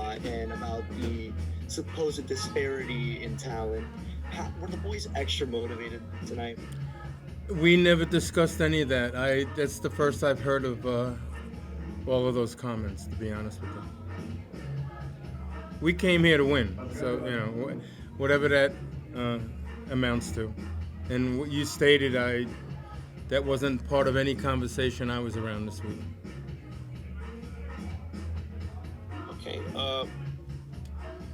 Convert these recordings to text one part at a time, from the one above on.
and about the supposed disparity in talent. Were the boys extra motivated tonight? We never discussed any of that. That's the first I've heard of all of those comments. To be honest with you, we came here to win, so whatever that uh, amounts to. And what you stated, that wasn't part of any conversation I was around this week. Okay.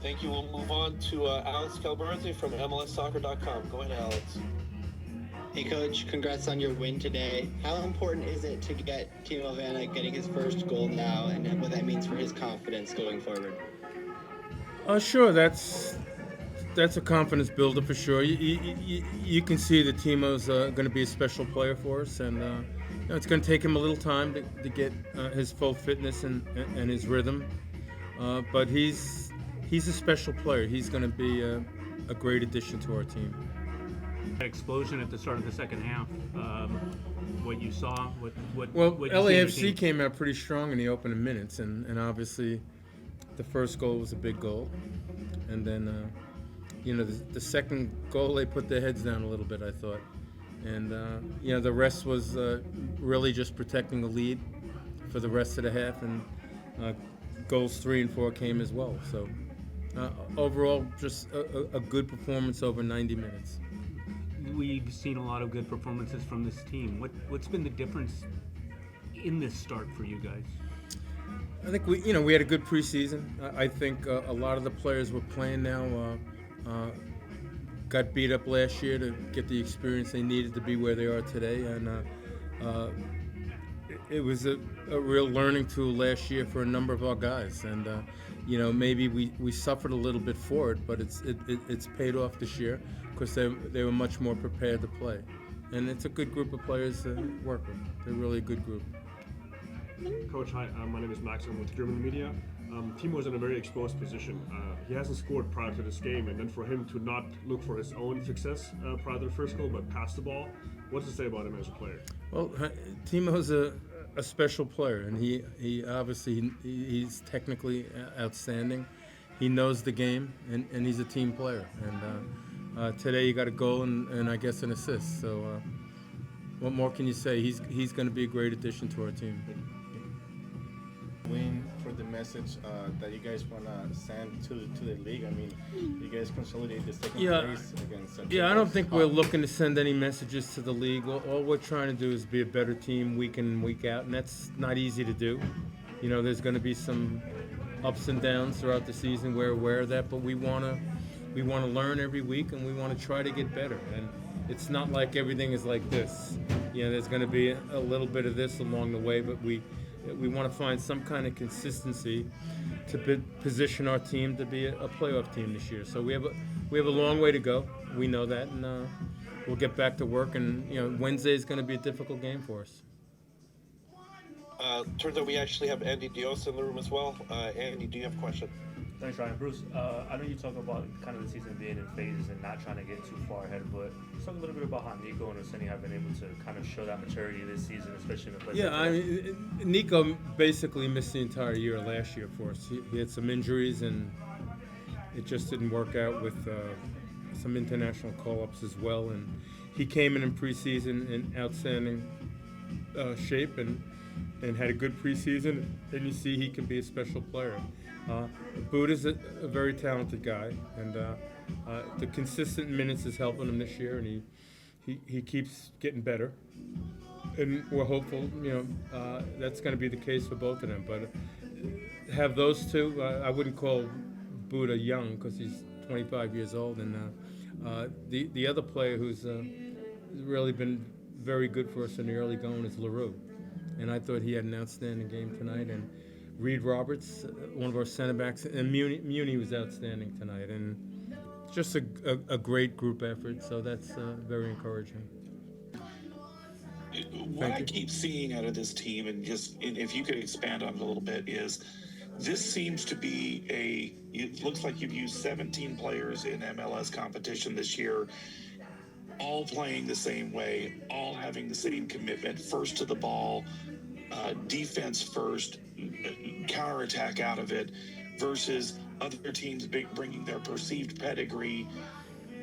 Thank you. We'll move on to Alex Calberti from MLSsoccer.com. Go ahead, Alex. Hey, Coach, congrats on your win today. How important is it to get Timo Werner getting his first goal now, and what that means for his confidence going forward? Sure, that's a confidence builder for sure. You can see that Timo's going to be a special player for us, and it's going to take him a little time to get his full fitness and his rhythm. But he's a special player. He's going to be a great addition to our team. Explosion at the start of the second half. What you saw, what you LAFC came out pretty strong in the opening minutes, and obviously the first goal was a big goal, and then the second goal they put their heads down a little bit, I thought, and the rest was really just protecting the lead for the rest of the half, and goals 3 and 4 came as well. So overall, just a good performance over 90 minutes. We've seen a lot of good performances from this team. What's been the difference in this start for you guys? I think we had a good preseason. I think a lot of the players we're playing now got beat up last year to get the experience they needed to be where they are today, and it was a real learning tool last year for a number of our guys. And maybe we suffered a little bit for it, but it's paid off this year because they were much more prepared to play. And it's a good group of players to work with. They're really a good group. Coach, hi. My name is Max. I'm with German Media. Timo is in a very exposed position. He hasn't scored prior to this game, and then for him to not look for his own success prior to the first goal, but pass the ball, what does it say about him as a player? Well, Timo's a special player, and he obviously he's technically outstanding. He knows the game, and he's a team player. And today he got a goal and I guess an assist. So what more can you say? He's going to be a great addition to our team. Win for the message that you guys want to send to the league. I mean, you guys consolidate the second place against Central. Yeah, I don't think we're looking to send any messages to the league. All we're trying to do is be a better team week in and week out, and that's not easy to do. There's going to be some ups and downs throughout the season. We're aware of that, but we want to learn every week, and we want to try to get better. And it's not like everything is like this. There's going to be a little bit of this along the way, but we want to find some kind of consistency to position our team to be a playoff team this year. So we have a long way to go. We know that, and we'll get back to work. And Wednesday is going to be a difficult game for us. Turns out we actually have Andy Dios in the room as well. Andy, do you have a question? Thanks, Ryan. Bruce, I know you talk about kind of the season being in phases and not trying to get too far ahead, but talk a little bit about how Nico and Orsini have been able to kind of show that maturity this season, especially in the playoffs. Yeah, I mean, Nico basically missed the entire year last year for us. He had some injuries, and it just didn't work out with some international call-ups as well. And he came in preseason in outstanding shape and had a good preseason, and you see he can be a special player. Buda's a very talented guy, and the consistent minutes is helping him this year, and he keeps getting better. And we're hopeful, that's going to be the case for both of them. But have those two, I wouldn't call Buda young because he's 25 years old, and the other player who's really been very good for us in the early going is LaRue. And I thought he had an outstanding game tonight. And Reed Roberts, one of our center backs, and Muni was outstanding tonight. And just a great group effort, so that's very encouraging. What I keep seeing out of this team, and if you could expand on it a little bit, is this seems to be it looks like you've used 17 players in MLS competition this year, all playing the same way, all having the same commitment, first to the ball, defense first, counterattack out of it. versus other teams bringing their perceived pedigree,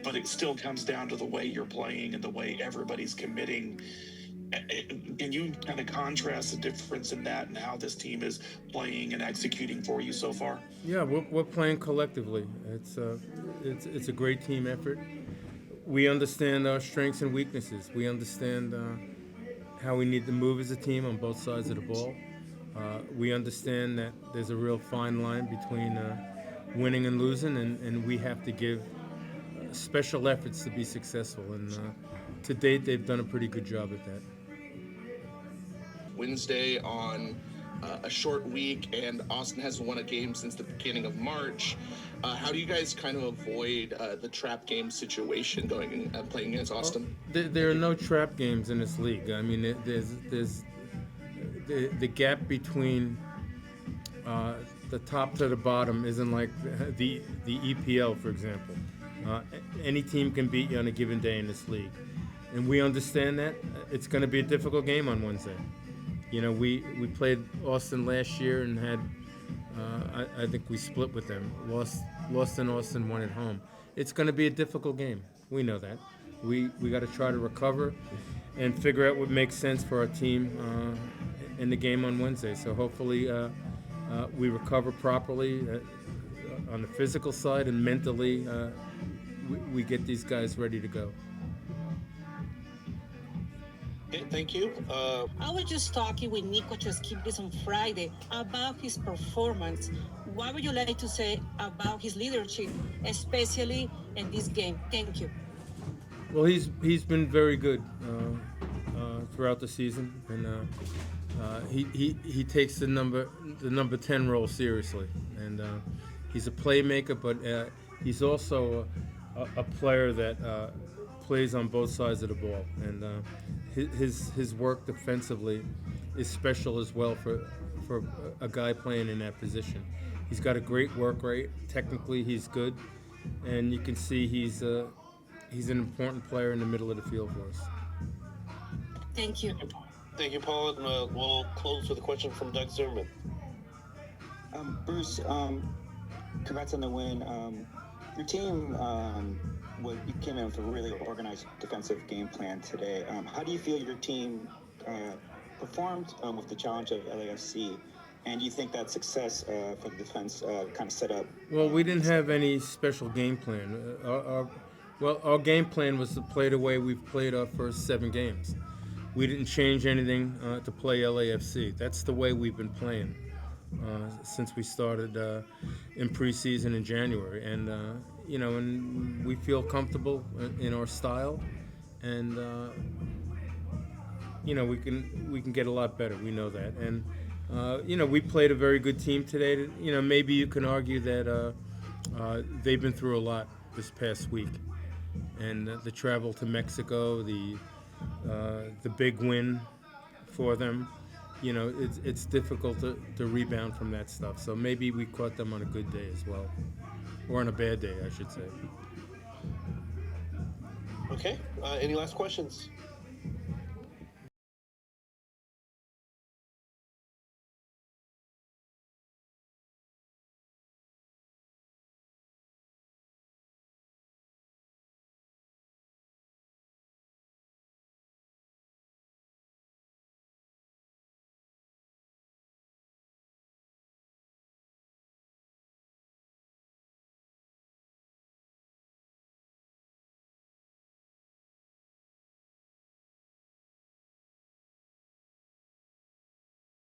but it still comes down to the way you're playing and the way everybody's committing. Can you kind of contrast the difference in that and how this team is playing and executing for you so far? Yeah, we're playing collectively. It's a great team effort. We understand our strengths and weaknesses. We understand how we need to move as a team on both sides of the ball. We understand that there's a real fine line between winning and losing, and we have to give special efforts to be successful. And to date, they've done a pretty good job at that. Wednesday on a short week, and Austin hasn't won a game since the beginning of March. How do you guys kind of avoid the trap game situation going and playing against Austin? There are no trap games in this league. I mean, there's the gap between the top to the bottom isn't like the EPL, for example. Any team can beat you on a given day in this league, and we understand that. It's going to be a difficult game on Wednesday. You know, we played Austin last year and had, I think we split with them. Lost in Austin, won at home. It's going to be a difficult game. We know that. We got to try to recover and figure out what makes sense for our team in the game on Wednesday. So hopefully we recover properly on the physical side, and mentally we get these guys ready to go. Okay, thank you. I was just talking with Nico Cheskibis on Friday about his performance. What would you like to say about his leadership, especially in this game? Thank you. Well, he's been very good throughout the season, and he takes the number 10 role seriously, and he's a playmaker, but he's also a player that plays on both sides of the ball, and his work defensively is special as well for a guy playing in that position. He's got a great work rate. Technically, he's good, and you can see he's an important player in the middle of the field for us. Thank you. Thank you, Paul. And we'll close with a question from Doug Zimmerman. Bruce, congrats on the win. Your team you came in with a really organized defensive game plan today. How do you feel your team performed with the challenge of LAFC? And do you think that success for the defense kind of set up? Well, we didn't have any special game plan. Our game plan was to play the way we've played our first 7 games. We didn't change anything to play LAFC. That's the way we've been playing since we started in preseason in January. And and we feel comfortable in our style, and we can get a lot better. We know that, and we played a very good team today. Maybe you can argue that they've been through a lot this past week, and the travel to Mexico, the big win for them. It's difficult to rebound from that stuff. So maybe we caught them on a good day as well. Or on a bad day, I should say. Okay. Any last questions?